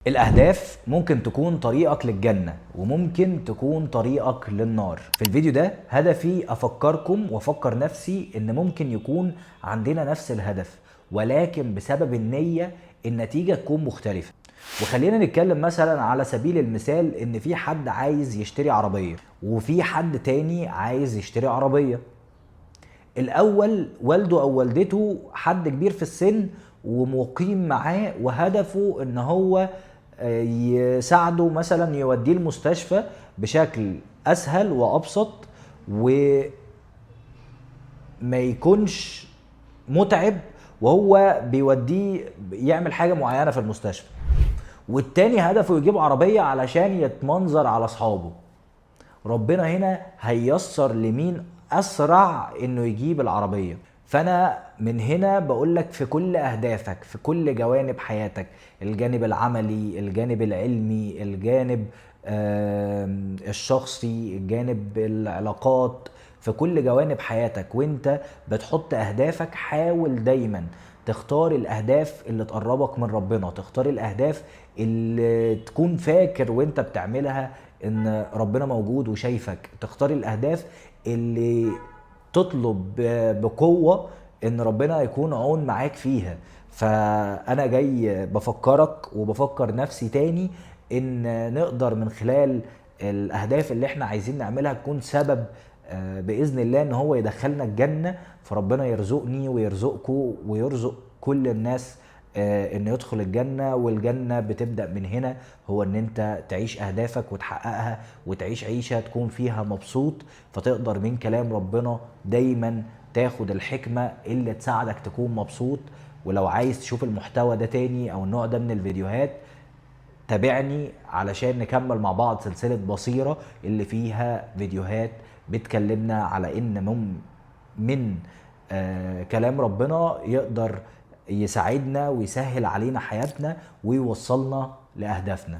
الأهداف ممكن تكون طريقك للجنة وممكن تكون طريقك للنار. في الفيديو ده هدفي أفكركم وأفكر نفسي إن ممكن يكون عندنا نفس الهدف، ولكن بسبب النية النتيجة تكون مختلفة. وخلينا نتكلم مثلا على سبيل المثال إن في حد عايز يشتري عربية وفي حد تاني عايز يشتري عربية. الاول والده او والدته حد كبير في السن ومقيم معاه وهدفه ان هو يساعده، مثلا يوديه المستشفى بشكل اسهل وابسط وما يكونش متعب وهو بيوديه يعمل حاجة معينة في المستشفى. والتاني هدفه يجيب عربية علشان يتمنظر على اصحابه. ربنا هنا هيسر لمين اسرع انه يجيب العربيه. فانا من هنا بقولك في كل اهدافك، في كل جوانب حياتك، الجانب العملي، الجانب العلمي، الجانب الشخصي، الجانب العلاقات، في كل جوانب حياتك وانت بتحط اهدافك حاول دايما تختار الاهداف اللي تقربك من ربنا، تختار الاهداف اللي تكون فاكر وانت بتعملها ان ربنا موجود وشايفك، تختار الاهداف اللي تطلب بقوة ان ربنا يكون عون معاك فيها. فانا جاي بفكرك وبفكر نفسي تاني ان نقدر من خلال الاهداف اللي احنا عايزين نعملها تكون سبب باذن الله ان هو يدخلنا الجنة. فربنا يرزقني ويرزقكم ويرزق كل الناس ان يدخل الجنة. والجنة بتبدأ من هنا، هو ان انت تعيش اهدافك وتحققها وتعيش عيشة تكون فيها مبسوط، فتقدر من كلام ربنا دايما تاخد الحكمة اللي تساعدك تكون مبسوط. ولو عايز تشوف المحتوى ده تاني او النوع ده من الفيديوهات تابعني علشان نكمل مع بعض سلسلة بصيرة اللي فيها فيديوهات بتكلمنا على ان من كلام ربنا يقدر يساعدنا ويسهل علينا حياتنا ويوصلنا لأهدافنا.